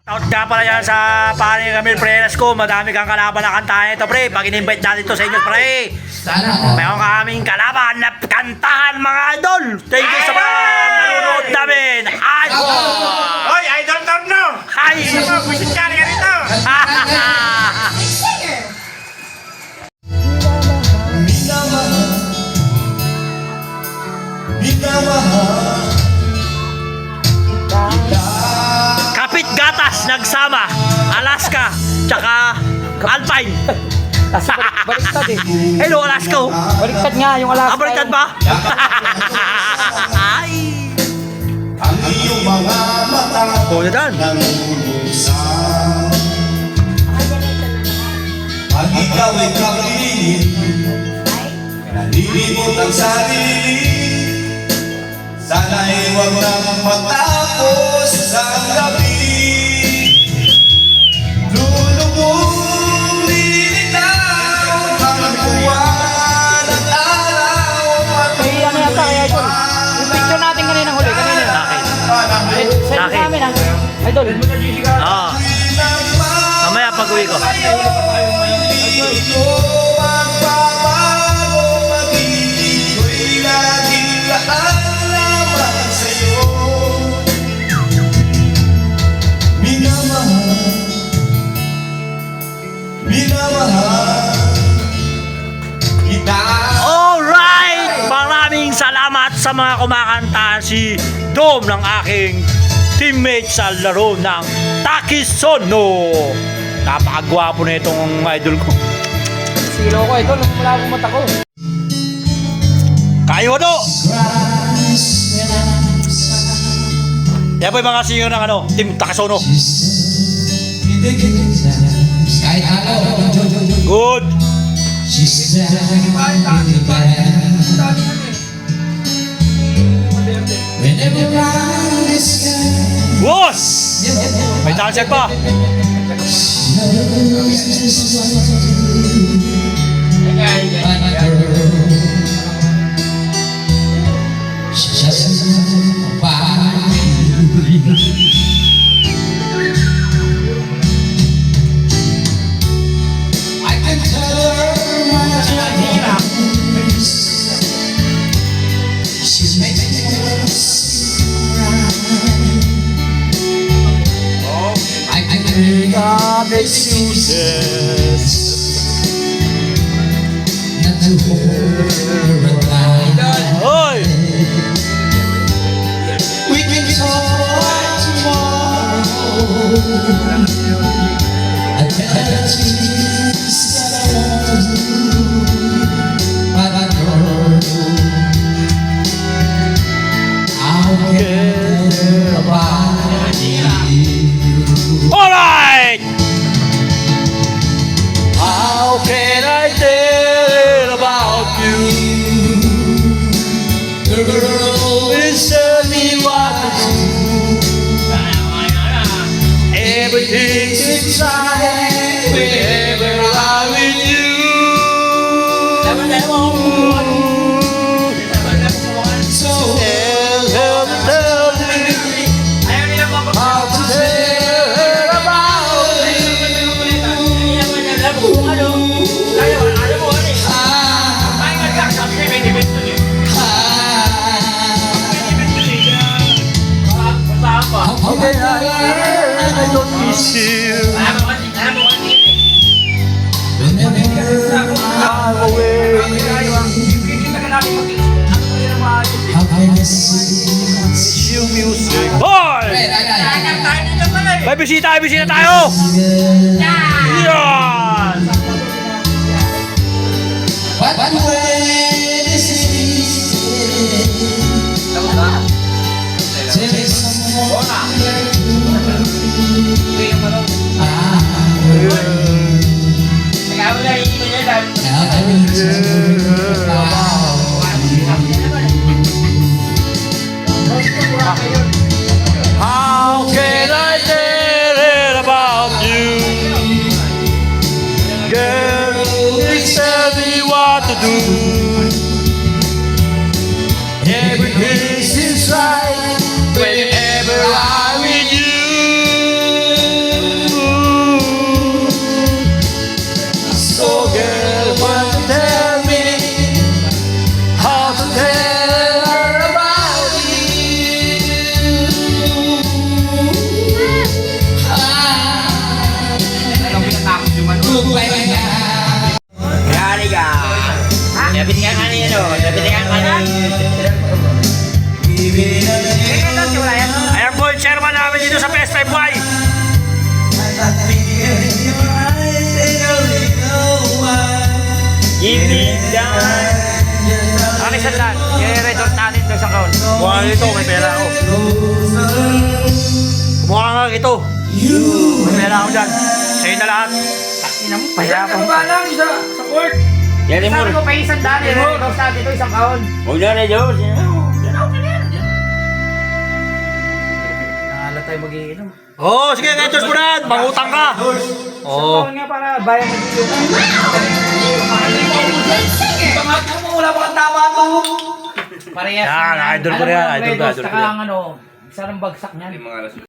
Out nga pala yan sa paring Camille Freres ko. Madami kang kalaban na kantahan ito, pre. Pag in-invite natin ito sa inyo, pre. Mayroon kaming kalaban na kantahan, mga idol. Thank you sa mga nanonood namin. Idol! Hoy, idol torno! Hi! Gusto ka rin ganito! Kapit gatas nagsama. Alaska, tsaka Alpine. Kasi baliktad eh. Hello, Alaska. Baliktad nga yung Alaska. Baliktad ba? Ay! Ang iyong mga mata Oh, yan. nangulusan. Pag ikaw ay kapilit, nalilibot ang sarili. Sana'y huwag nang matapos ang gabi. Lulubog lilitaw ang buwan at araw at May ano yata kaya idol. Yung picture natin kaninang huli. Kanina. Send Bakit? namin ah. Idol. Oo. Mamaya pag-uwi ko. Ito ang babago, pag-ibig ko'y laging laan lamang sa'yo. Minamahal kita. Alright! Maraming salamat sa mga kumakanta si Dom ng aking teammate sa laro ng Takisono. Napakagwapo na itong idol ko. Silo ko idol. Wala akong mata ko. Kayo do! Yan po yung mga singer ng Team Takisono. Kahit ano, Good! she's whenever I discover Boss! May dancer pa. I can tell her my dreams. She's making us right. I can make up excuses not to hold her down. Hoy! We can talk tomorrow. I tell her things that I want to do, but I know I'll get her about you. Alright! How can I tell about you? The girl Please tell me what to do. Everything's inside whenever I'm with you. so Tell me how to tell her about how can I don't miss you. whenever I'm away. how can I see You music. Hoy! May bisita tayo! Yan! But when this is tell someone How can I tell her about you? Girl, please tell me what to do. Everything seems right whenever I'm with you. Lapit nga kanino. Lapit nga kanino. Ayan po yung chairman namin dito sa PS5Y. Give me that. Ang isang lang. I-resort natin ito sa account. Kumuha nga ito, may pera ako. Kumuha nga ito. May pera ako dyan. Sa'yo na lahat. Pahirapan mo ba lang sa court? Yan mo. Sabi ko pa isang daan. I-resort natin ito isang account. Huwag na rin yun. Nakala tayo mag-iinom. Oo, sige, Kentos mo na. Mangutang ka. Oo. Nga para bayan mo dito. Pangatlo mo, wala pang tama mo. Parehas. Yan, idol ko na yan, idol ko, idol ko yan. Saka ang ano, isa ng bagsak niyan.